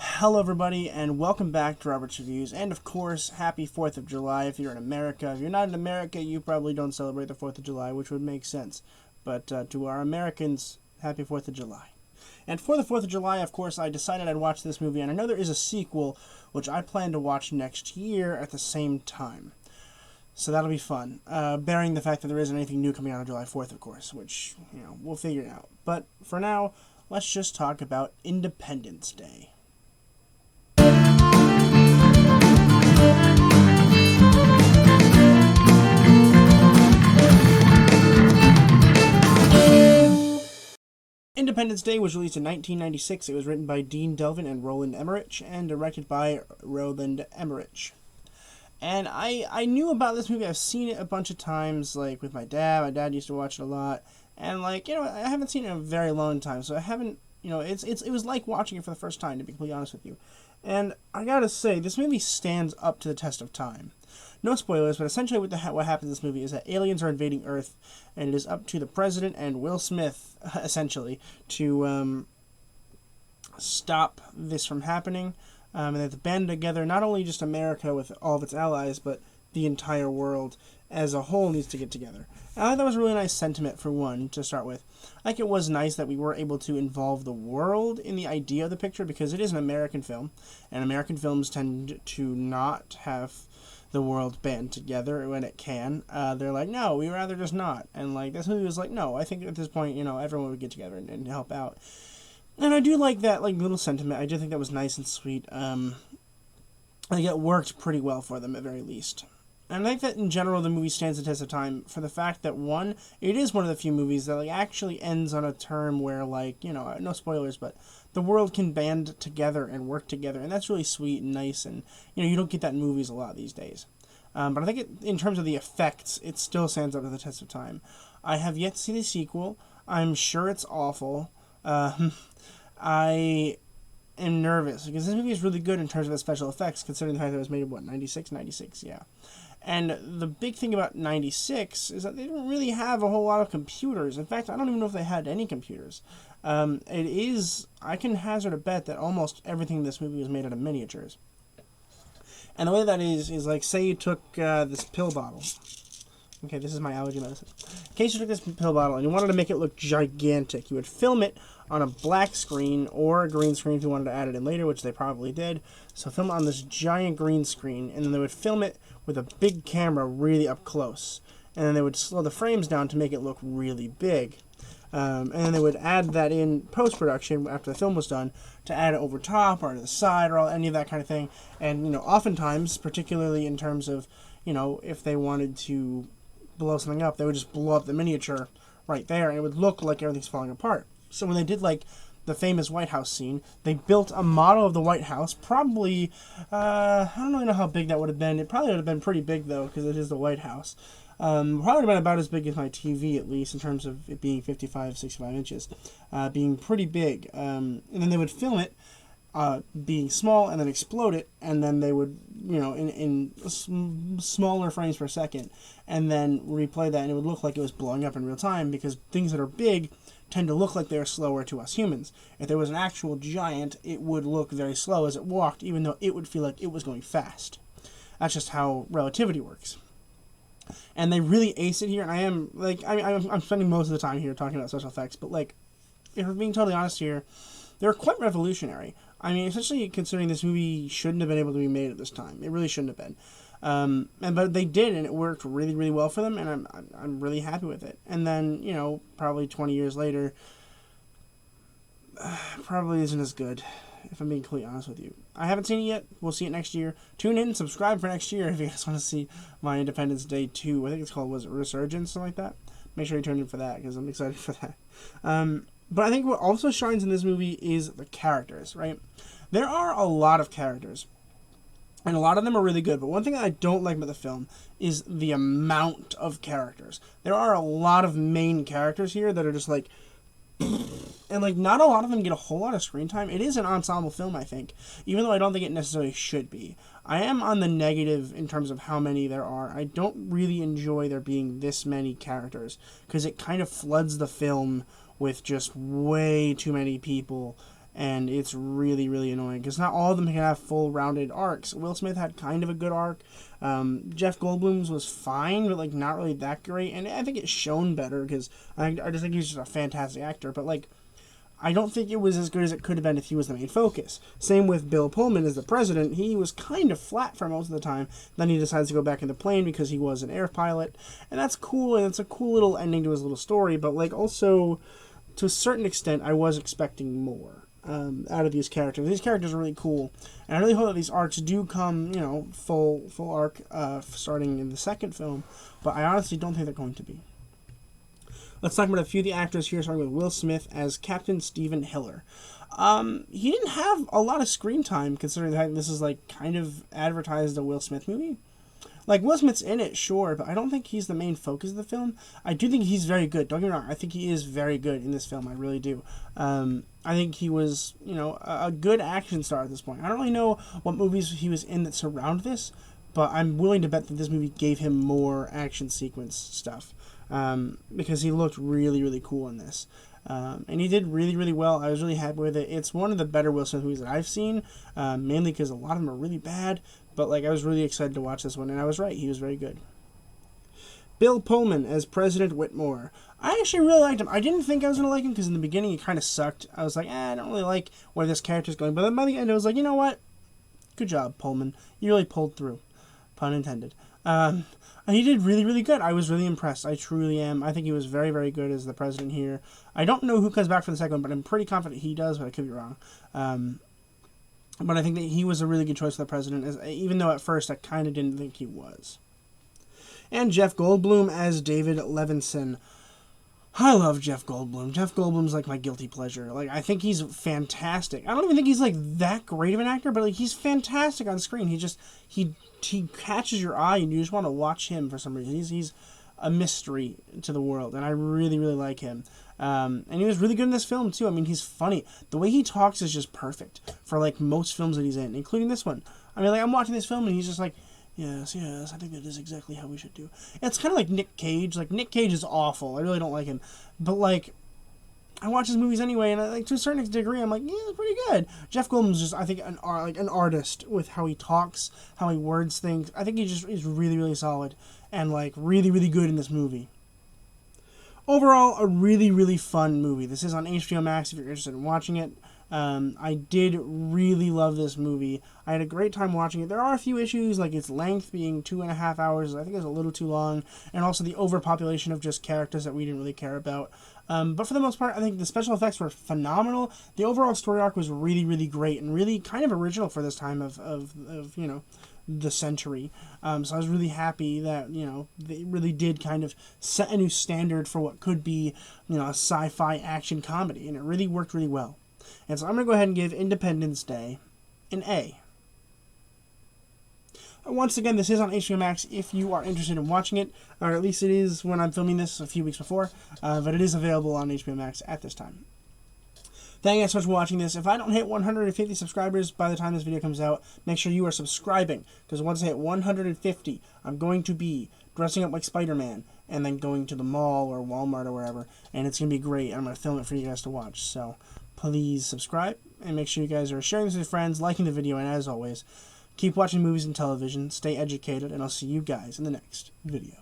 Hello everybody and welcome back to Robert's Reviews, and of course happy 4th of July if you're in America. If you're not in America, you probably don't celebrate the 4th of July, which would make sense, but to our Americans, happy 4th of July. And for the 4th of July, of course, I decided I'd watch this movie, and I know there is a sequel which I plan to watch next year at the same time. So that'll be fun, bearing the fact that there isn't anything new coming out on July 4th, of course, which, we'll figure it out. But for now, let's just talk about Independence Day. Independence Day was released in 1996. It was written by Dean Delvin and Roland Emmerich and directed by Roland Emmerich. And I knew about this movie. I've seen it a bunch of times, like with my dad. My dad used to watch it a lot. And I haven't seen it in a very long time, so I haven't, it was like watching it for the first time, to be completely honest with you. And I gotta say, this movie stands up to the test of time. No spoilers, but essentially what happens in this movie is that aliens are invading Earth, and it is up to the president and Will Smith, essentially, to stop this from happening. And they have to band together, not only just America with all of its allies, but the entire world as a whole needs to get together. And I thought that was a really nice sentiment, for one, to start with. I think it was nice that we were able to involve the world in the idea of the picture, because it is an American film, and American films tend to not have the world band together when it can. They're like, no, we'd rather just not. And this movie was like, no, I think at this point, everyone would get together and help out. And I do like that little sentiment. I do think that was nice and sweet. I think it worked pretty well for them at very least. And I think that in general the movie stands the test of time for the fact that, one, it is one of the few movies that actually ends on a term where no spoilers, but the world can band together and work together, and that's really sweet and nice, and you don't get that in movies a lot these days. But I think in terms of the effects, it still stands up to the test of time. I have yet to see the sequel. I'm sure it's awful. I am nervous because this movie is really good in terms of the special effects, considering the fact that it was made in 96, yeah. And the big thing about 96 is that they didn't really have a whole lot of computers. In fact, I don't even know if they had any computers. I can hazard a bet that almost everything in this movie was made out of miniatures. And the way that is say you took this pill bottle. Okay, this is my allergy medicine. In case you took this pill bottle and you wanted to make it look gigantic, you would film it on a black screen or a green screen if you wanted to add it in later, which they probably did. So film it on this giant green screen, and then they would film it with a big camera really up close. And then they would slow the frames down to make it look really big. And then they would add that in post-production after the film was done to add it over top or to the side or any of that kind of thing. And, oftentimes, particularly in terms of, if they wanted to blow something up, they would just blow up the miniature right there, and it would look like everything's falling apart. So when they did the famous White House scene, they built a model of the White House, probably, I don't really know how big that would have been. It probably would have been pretty big, though, because it is the White House. Probably would have been about as big as my TV, at least, in terms of it being 55, 65 inches, being pretty big. And then they would film it being small and then explode it, and then they would, in smaller frames per second, and then replay that, and it would look like it was blowing up in real time, because things that are big tend to look like they're slower to us humans. If there was an actual giant, it would look very slow as it walked, even though it would feel like it was going fast. That's just how relativity works. And they really ace it here, and I'm spending most of the time here talking about special effects, but if we're being totally honest here, they're quite revolutionary. I mean, especially considering this movie shouldn't have been able to be made at this time. It really shouldn't have been. But they did, and it worked really, really well for them, and I'm really happy with it. And then, probably 20 years later, probably isn't as good, if I'm being completely honest with you. I haven't seen it yet. We'll see it next year. Tune in, subscribe for next year if you guys want to see my Independence Day 2. I think it's called, Resurgence, something like that? Make sure you tune in for that, because I'm excited for that. But I think what also shines in this movie is the characters, right? There are a lot of characters, and a lot of them are really good, but one thing that I don't like about the film is the amount of characters. There are a lot of main characters here that are just and not a lot of them get a whole lot of screen time. It is an ensemble film, I think, even though I don't think it necessarily should be. I am on the negative in terms of how many there are. I don't really enjoy there being this many characters, because it kind of floods the film with just way too many people and it's really, really annoying because not all of them can have full rounded arcs. Will Smith had kind of a good arc. Jeff Goldblum's was fine, but like not really that great, and I think it's shown better because I just think he's just a fantastic actor. But like, I don't think it was as good as it could have been if he was the main focus. Same with Bill Pullman as the president. He was kind of flat for most of the time. Then he decides to go back in the plane because he was an air pilot, and that's cool, and it's a cool little ending to his little story. But like, also to a certain extent, I was expecting more out of these characters. These characters are really cool, and I really hope that these arcs do come, you know, full arc starting in the second film. But I honestly don't think they're going to be. Let's talk about a few of the actors here, starting with Will Smith as Captain Stephen Hiller. He didn't have a lot of screen time, considering that this is like kind of advertised a Will Smith movie. Like, Will Smith's in it, sure, but I don't think he's the main focus of the film. I do think he's very good. Don't get me wrong. I think he is very good in this film. I really do. I think he was, you know, a good action star at this point. I don't really know what movies he was in that surround this, but I'm willing to bet that this movie gave him more action sequence stuff. Because he looked really, really cool in this. And he did really, really well. I was really happy with it. It's one of the better Will Smith movies that I've seen, mainly because a lot of them are really bad. But like, I was really excited to watch this one, and I was right. He was very good. Bill Pullman as President Whitmore. I actually really liked him. I didn't think I was going to like him because in the beginning he kind of sucked. I was like, I don't really like where this character's going. But then by the end I was like, you know what? Good job, Pullman. You really pulled through. Pun intended. And he did really, really good. I was really impressed. I truly am. I think he was very, very good as the president here. I don't know who comes back for the second one, but I'm pretty confident he does, but I could be wrong. But I think that he was a really good choice for the president, even though at first I kind of didn't think he was. And Jeff Goldblum as David Levinson. I love Jeff Goldblum. Jeff Goldblum's like my guilty pleasure. Like, I think he's fantastic. I don't even think he's like that great of an actor, but like, he's fantastic on screen. He catches your eye, and you just want to watch him for some reason. He's a mystery to the world, and I really, really like him. And he was really good in this film too. I mean, he's funny. The way he talks is just perfect for like most films that he's in, including this one. I mean, like, I'm watching this film and he's just like, yes, I think that is exactly how we should do. It's kind of like Nick Cage. Like, Nick Cage is awful. I really don't like him. But like, I watch his movies anyway, and like, to a certain degree, I'm like, yeah, it's pretty good. Jeff Goldblum's just, I think, an artist with how he talks, how he words things. I think he just is really, really solid and like really, really good in this movie. Overall, a really, really fun movie. This is on HBO Max if you're interested in watching it. I did really love this movie. I had a great time watching it. There are a few issues, like its length being 2.5 hours. I think it's a little too long. And also the overpopulation of just characters that we didn't really care about. But for the most part, I think the special effects were phenomenal. The overall story arc was really, really great and really kind of original for this time of you know, the century. So I was really happy that, you know, they really did kind of set a new standard for what could be, you know, a sci-fi action comedy, and it really worked really well. And so I'm going to go ahead and give Independence Day an A. Once again, this is on HBO Max if you are interested in watching it, or at least it is when I'm filming this a few weeks before, but it is available on HBO Max at this time. Thank you guys so much for watching this. If I don't hit 150 subscribers by the time this video comes out, make sure you are subscribing, because once I hit 150, I'm going to be dressing up like Spider-Man and then going to the mall or Walmart or wherever, and it's going to be great. I'm going to film it for you guys to watch, so please subscribe, and make sure you guys are sharing this with your friends, liking the video, and as always, keep watching movies and television, stay educated, and I'll see you guys in the next video.